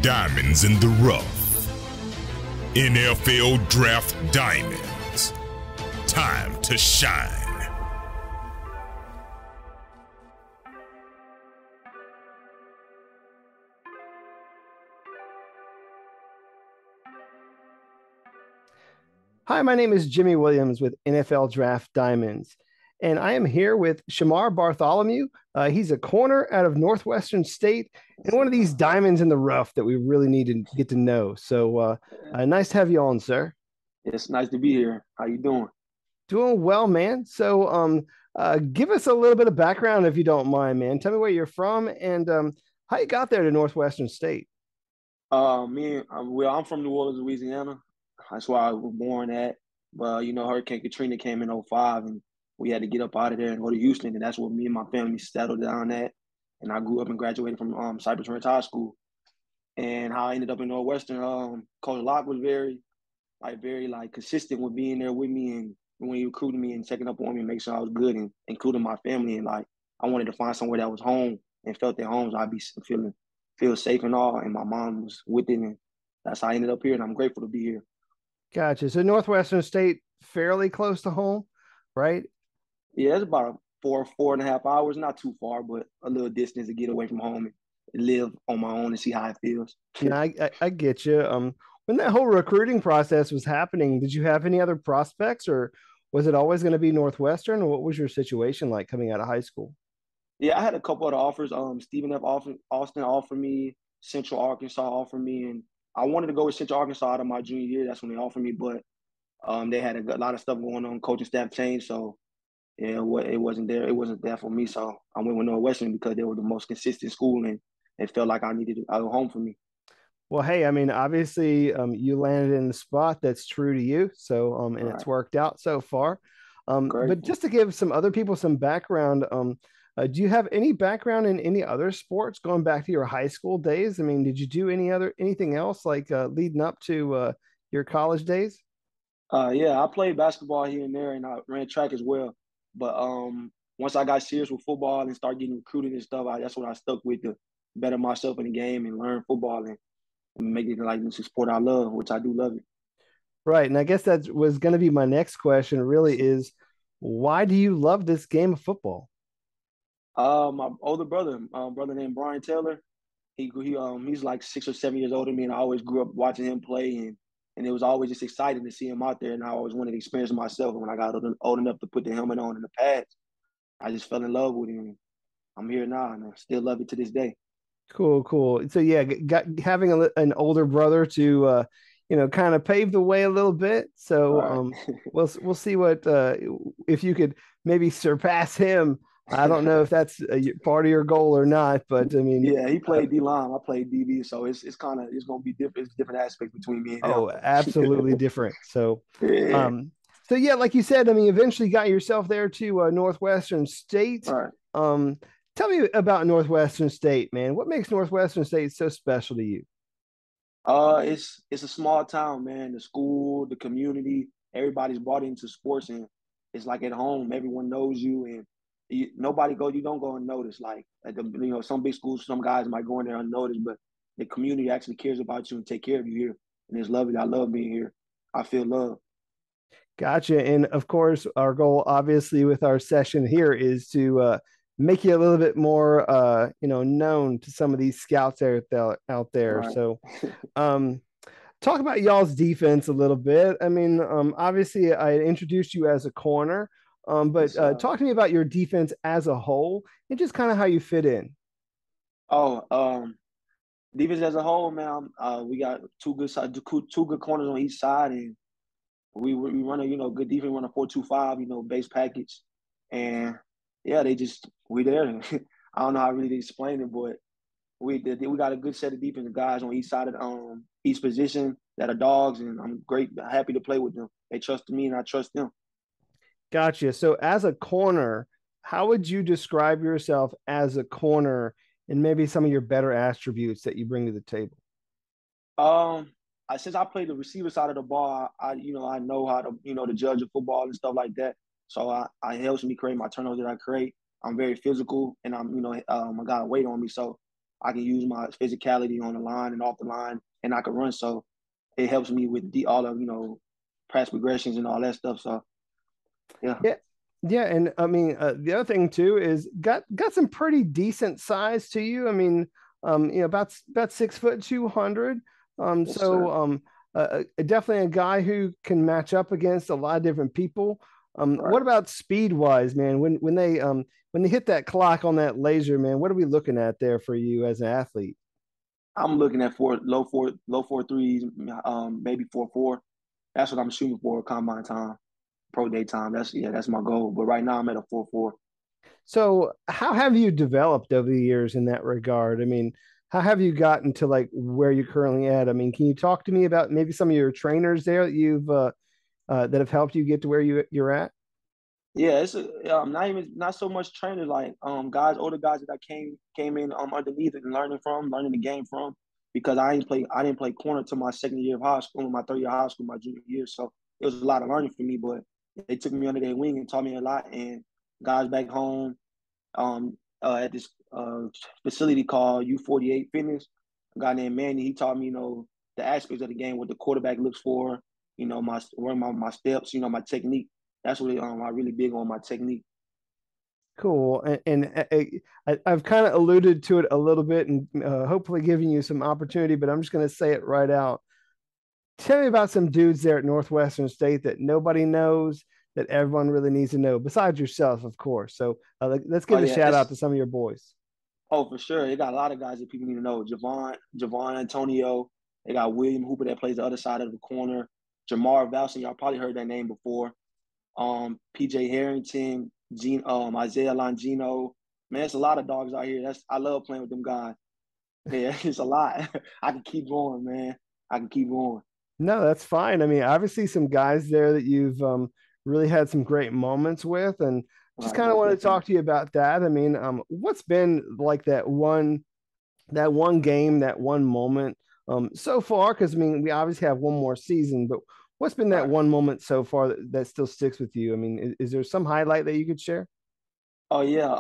Diamonds in the rough. NFL Draft Diamonds. Time to shine. Hi, my name is Jimmy Williams with NFL Draft Diamonds, and I am here with Shemar Bartholomew. He's a corner out of Northwestern State and one of these diamonds in the rough that we really need to get to know. So nice to have you on, sir. It's nice to be here. How you doing? Doing well, man. So give us a little bit of background if you don't mind, man. Tell me where you're from and how you got there to Northwestern State. I'm from New Orleans, Louisiana. That's where I was born at. But, Hurricane Katrina came in '05, and we had to get up out of there and go to Houston, and that's where me and my family settled down at. And I grew up and graduated from Cypress Ranch High School. And how I ended up in Northwestern, Coach Locke was very consistent with being there with me, and when he recruited me and checking up on me and make sure I was good, and including my family. And I wanted to find somewhere that was home and felt at home, so I'd be feel safe and all. And my mom was with it, and that's how I ended up here. And I'm grateful to be here. Gotcha. So Northwestern State, fairly close to home, right? Yeah, it's about 4.5 hours, not too far, but a little distance to get away from home and live on my own and see how it feels. Yeah, I get you. When that whole recruiting process was happening, did you have any other prospects, or was it always going to be Northwestern? What was your situation like coming out of high school? Yeah, I had a couple other offers. Stephen F. Austin offered me, Central Arkansas offered me, and I wanted to go with Central Arkansas out of my junior year. That's when they offered me, but they had a lot of stuff going on. Coaching staff changed, so yeah, it wasn't there. It wasn't there for me. So I went with Northwestern because they were the most consistent school, and it felt like I needed a home for me. Well, hey, I mean, obviously, you landed in the spot that's true to you, so and All it's right, worked out so far. But grateful. just to give some other people some background, do you have any background in any other sports going back to your high school days? I mean, did you do anything else like leading up to your college days? Yeah, I played basketball here and there, and I ran track as well. But once I got serious with football and started getting recruited and stuff, that's what I stuck with to better myself in the game and learn football and make it like this sport I love, which I do love it. Right, and I guess that was going to be my next question. Really, is why do you love this game of football? My older brother, brother named Brian Taylor, he's like 6 or 7 years older than me, and I always grew up watching him play, and it was always just exciting to see him out there, and I always wanted to experience it myself. And when I got old enough to put the helmet on and the pads, I just fell in love with him. I'm here now, and I still love it to this day. Cool, cool. So yeah, having an older brother to kind of pave the way a little bit. All So right. we'll see what if you could maybe surpass him. I don't know if that's part of your goal or not, but I mean, Yeah, he played D line. I played DB, so it's gonna be different. It's different aspects between me and oh, absolutely him. different. So Yeah. so yeah, like you said, I mean, eventually got yourself there to Northwestern State. All right. Um, tell me about Northwestern State, man. What makes Northwestern State so special to you? It's a small town, man. The school, the community, everybody's bought into sports, and it's like at home. Everyone knows you, and nobody go. You don't go unnoticed. Like at some big schools, some guys might go in there unnoticed, but the community actually cares about you and take care of you here, and it's lovely. I love being here. I feel love. Gotcha. And of course, our goal, obviously, with our session here is to make you a little bit more, known to some of these scouts out All there. right. So, um, talk about y'all's defense a little bit. I mean, obviously, I introduced you as a corner, but Yes, talk to me about your defense as a whole and just kind of how you fit in. oh, defense as a whole, man. We got two good corners on each side, and we run a good defense, run a 4-2-5, base package, and yeah, we there. I don't know how really to explain it, but we got a good set of defensive guys on each side of each position that are dogs, and I'm happy to play with them. They trust me, and I trust them. Gotcha. So, as a corner, how would you describe yourself as a corner and maybe some of your better attributes that you bring to the table? Um, since I play the receiver side of the ball, I know how to to judge the football and stuff like that. So I it helps me create my turnovers that I create. I'm very physical, and I got weight on me, so I can use my physicality on the line and off the line, and I can run. So it helps me with all the pass progressions and all that stuff. So yeah. Yeah. Yeah, and I mean the other thing too is got some pretty decent size to you. I mean, about 6 foot 200. Yes, sir. Definitely a guy who can match up against a lot of different people. Right. What about speed wise, man? When they hit that clock on that laser, man, what are we looking at there for you as an athlete? I'm looking at low four threes, maybe 4.4. That's what I'm shooting for combine time, pro day time. That's my goal. But right now I'm at a 4.4. So, how have you developed over the years in that regard? I mean, how have you gotten to like where you're currently at? I mean, can you talk to me about maybe some of your trainers there that you've that have helped you get to where you're at? Yeah, not so much trainers like guys, older guys that I came in underneath and learning the game from, because I didn't play corner till my second year of high school, my third year of high school, my junior year. So it was a lot of learning for me, but they took me under their wing and taught me a lot. And guys back home, at this facility called U48 Fitness, a guy named Manny, he taught me, the aspects of the game, what the quarterback looks for, my steps, my technique. That's what I really big on, my technique. Cool. I've kind of alluded to it a little bit and hopefully giving you some opportunity, but I'm just going to say it right out. Tell me about some dudes there at Northwestern State that nobody knows that everyone really needs to know, besides yourself, of course. So let's Oh give a yeah, shout out it's to some of your boys. for sure. They got a lot of guys that people need to know. Javon Antonio. They got William Hooper that plays the other side of the corner. Jamar Valson, y'all probably heard that name before. PJ Harrington, Isaiah Longino. Man, it's a lot of dogs out here. I love playing with them guys. Yeah, it's a lot. I can keep going, man. I can keep going. No, that's fine. I mean, obviously, some guys there that you've really had some great moments with, and All just right, kind of most want to definitely. talk to you about that. I mean, what's been like that one game, that one moment so far? Because I mean, we obviously have one more season, but what's been that Right. one moment so far that still sticks with you? I mean, is there some highlight that you could share? Oh yeah,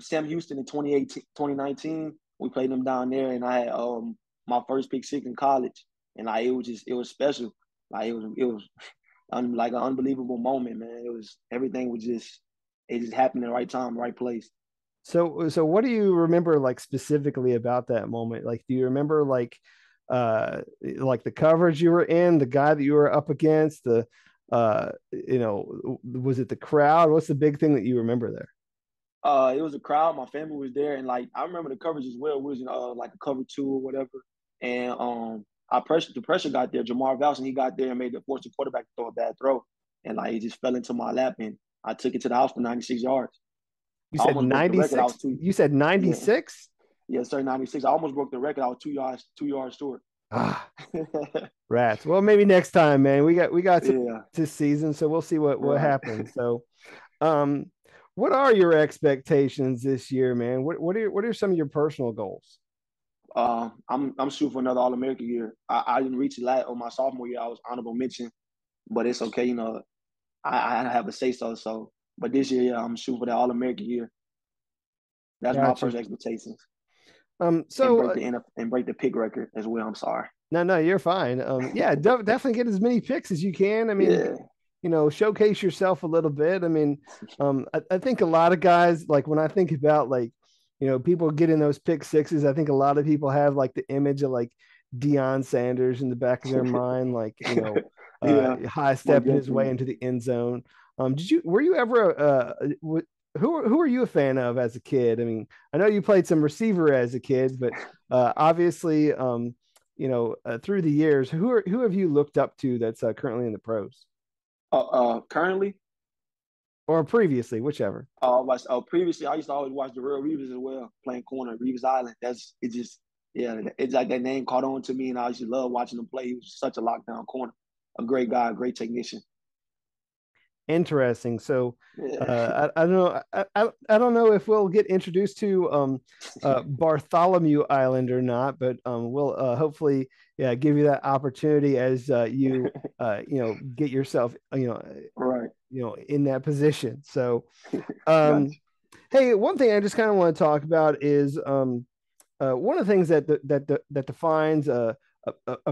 Sam Houston in 2018, 2019, we played them down there, and I had my first pick six in college, and like it was special. Like it was like an unbelievable moment, man. It was everything was just it just happened in the right time, right place. So what do you remember like specifically about that moment? Like, do you remember like the coverage you were in, the guy that you were up against, was it the crowd? What's the big thing that you remember there? It was a crowd. My family was there, and like I remember the coverage as well. We was in like a cover two or whatever, and the pressure got there. Jamar Valson, he got there and made the force the quarterback to throw a bad throw, and like it just fell into my lap, and I took it to the house for 96 yards. You I said almost broke the record. I was 96? two. You said Yeah, 96? yeah, sir, 96. I almost broke the record. I was 2 yards short. Ah, rats. Well, maybe next time, man. We got some Yeah, this season, so we'll see what right. happens. So, um, what are your expectations this year, man? What are some of your personal goals? I'm shooting for another All American year. I didn't reach it last on my sophomore year. I was honorable mention, but it's okay. I have a say so. So, but this year, yeah, I'm shooting for the All American year. That's my Gotcha. first expectations, and So break the pick record as well. I'm sorry. no, you're fine. Yeah, definitely get as many picks as you can. I mean, Yeah, showcase yourself a little bit. I mean, I think a lot of guys, like when I think about like, people getting those pick sixes, I think a lot of people have like the image of like Deion Sanders in the back of their mind, like, yeah, high most stepping his way definitely. into the end zone. Were you ever, who are you a fan of as a kid? I mean, I know you played some receiver as a kid, but obviously, through the years, who have you looked up to that's currently in the pros Currently, or previously, whichever? previously I used to always watch the Real Reeves as well, playing corner, Reeves Island. Yeah, it's like that name caught on to me, and I used to love watching him play. He was such a lockdown corner, a great guy, a great technician. Interesting. So, Yeah, I don't know. I don't know if we'll get introduced to Bartholomew Island or not, but we'll hopefully, yeah, give you that opportunity as you get yourself right. in that position. So, Gotcha. hey, one thing I just kind of want to talk about is one of the things that defines a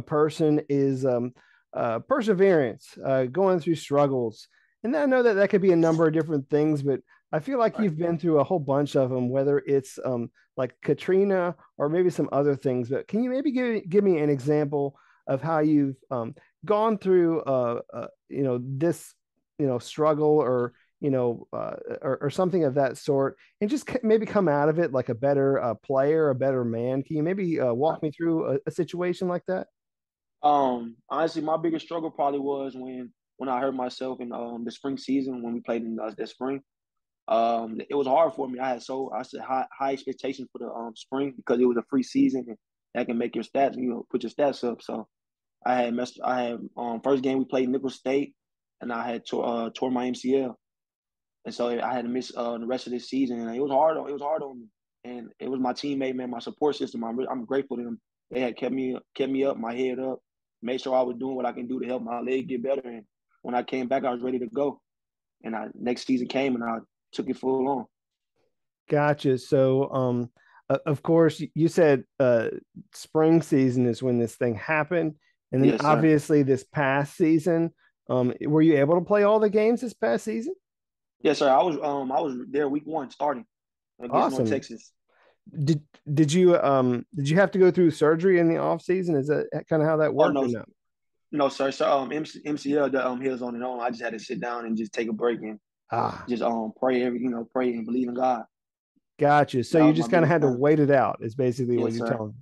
person is perseverance, going through struggles. And I know that that could be a number of different things, but I feel like Right. you've been through a whole bunch of them, whether it's like Katrina or maybe some other things. But can you maybe give me an example of how you've gone through this struggle or or something of that sort, and just maybe come out of it like a better player, a better man? Can you maybe walk me through a situation like that? Honestly, my biggest struggle probably was when I hurt myself in the spring season when we played in the spring. It was hard for me. I said high expectations for the spring because it was a free season and that can make your stats, put your stats up. So I had first game we played Nickel State and I had tore my MCL. And so I had to miss the rest of this season, and it was hard. It was hard on me, and it was my teammate, man, my support system. I'm grateful to them. They had kept me up, my head up, made sure I was doing what I can do to help my leg get better. And when I came back, I was ready to go. And next season came, and I took it full on. Gotcha. So, of course, you said spring season is when this thing happened, and then Yes, sir. obviously this past season. Were you able to play all the games this past season? Yes, sir. I was there week one starting against North Awesome. Texas. Did did you have to go through surgery in the off season? Is that kind of how that Oh worked or no, no? no, sir. So MCL the heals on and on. I just had to sit down and just take a break and Ah, just pray and believe in God. gotcha. So That you was my just kind of biggest had to thing. wait it out, is basically what Yes, you're sir. telling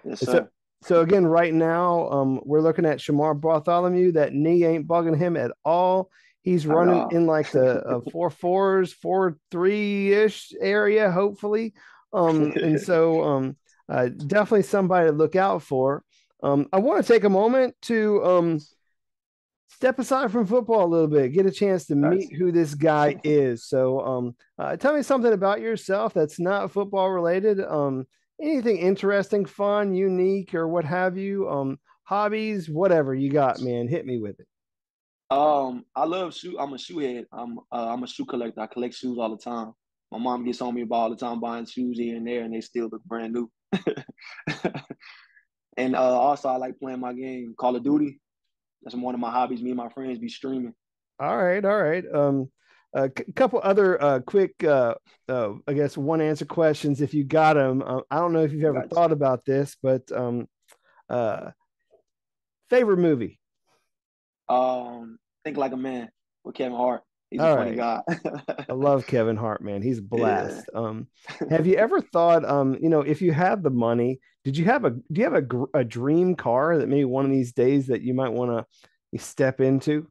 Yes, me. So, sir. so again, right now, we're looking at Shamar Bartholomew. That knee ain't bugging him at all. He's Not at running all. in like the 4.4s, 4.3 ish area, hopefully. And so, definitely somebody to look out for. I want to take a moment to step aside from football a little bit, get a chance to Facts. meet who this guy is. So, tell me something about yourself that's not football related. Anything interesting, fun, unique, or what have you? Hobbies, whatever you got, man. Hit me with it. I love shoe. I'm a shoe head. I'm a shoe collector. I collect shoes all the time. My mom gets on me about all the time buying shoes here and there, and they still look brand new. And also, I like playing my game, Call of Duty. That's one of my hobbies. Me and my friends be streaming. All right, all right. A couple other quick, I guess, one answer questions if you got them. I don't know if you've ever Got thought about this, but uh, favorite movie. Think like a man with Kevin Hart. He's a All funny right. guy. I love Kevin Hart, man. He's a Yeah. blast. Have you ever thought, if you had the money, do you have a dream car that maybe one of these days that you might want to step into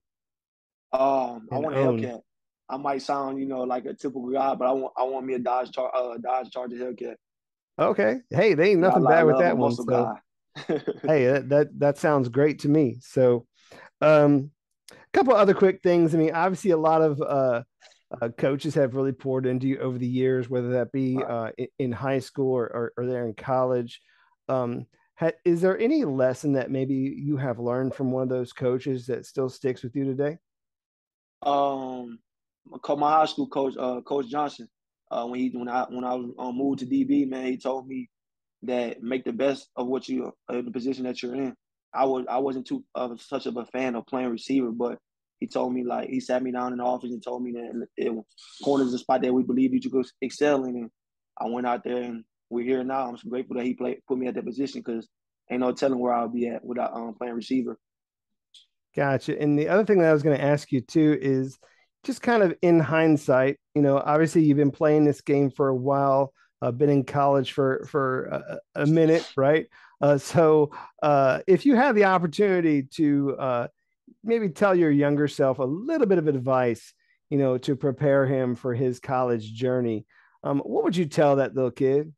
I and want a own? Hellcat. I might sound, like a typical guy, but I want me a Dodge Charger Hellcat. Okay. Hey, they ain't Yeah, nothing I bad with love a that one. muscle So, guy. hey, that sounds great to me. So, um, a couple other quick things. I mean, obviously, a lot of coaches have really poured into you over the years, whether that be Right. in high school or there in college. Is there any lesson that maybe you have learned from one of those coaches that still sticks with you today? Um, my high school coach, Coach Johnson, when I was moved to DB, man, he told me that make the best of the position that you're in. I wasn't too such of a fan of playing receiver, but he told me like he sat me down in the office and told me that corner is a spot that we believe you could excel in. And I went out there and we're here now. I'm so grateful that he put me at that position because ain't no telling where I'll be at without playing receiver. Gotcha. And the other thing that I was going to ask you too is just kind of in hindsight, obviously you've been playing this game for a while, been in college for a minute, right? If you had the opportunity to maybe tell your younger self a little bit of advice, to prepare him for his college journey, what would you tell that little kid?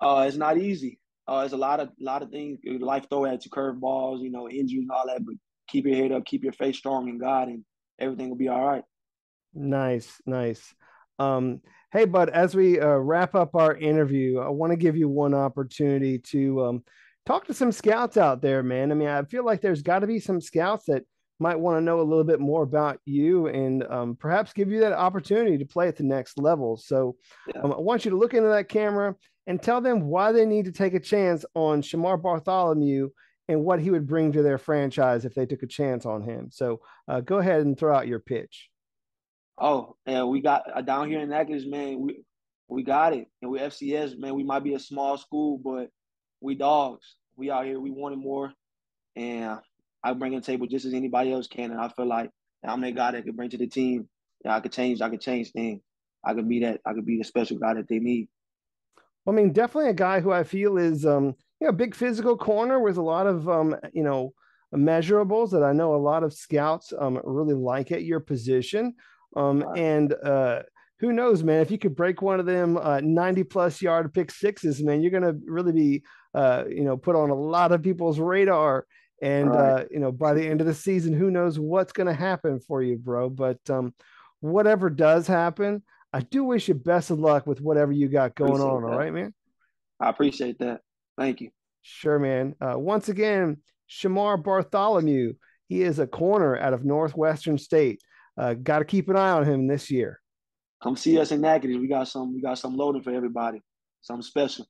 It's not easy. It's a lot of things. Life throw at you curveballs, injuries and all that. But keep your head up, keep your faith strong in God, and everything will be all right. Nice, nice. Um, hey, bud, as we wrap up our interview, I want to give you one opportunity to talk to some scouts out there, man. I mean, I feel like there's got to be some scouts that might want to know a little bit more about you and perhaps give you that opportunity to play at the next level. So Yeah. I want you to look into that camera and tell them why they need to take a chance on Shemar Bartholomew and what he would bring to their franchise if they took a chance on him. So go ahead and throw out your pitch. Oh, and we got down here in Natchez, man. We got it, and we FCS, man. We might be a small school, but we dogs. We out here. We wanted more, and I bring to the table just as anybody else can. And I feel like I'm that guy that could bring to the team. Yeah, I could change. I could change things. I could be that. I could be the special guy that they need. Well, I mean, definitely a guy who I feel is, big physical corner with a lot of, measurables that I know a lot of scouts really like at your position. Right. And who knows, man, if you could break one of them 90 plus yard pick sixes, man, you're going to really be, put on a lot of people's radar. And, Right. by the end of the season, who knows what's going to happen for you, bro. But whatever does happen, I do wish you best of luck with whatever you got going Appreciate on. All that. right, man. I appreciate that. Thank you. Sure, man. Once again, Shemar Bartholomew. He is a corner out of Northwestern State. Got to keep an eye on him this year. Come see us in Natchez. We got some loading for everybody. Something special.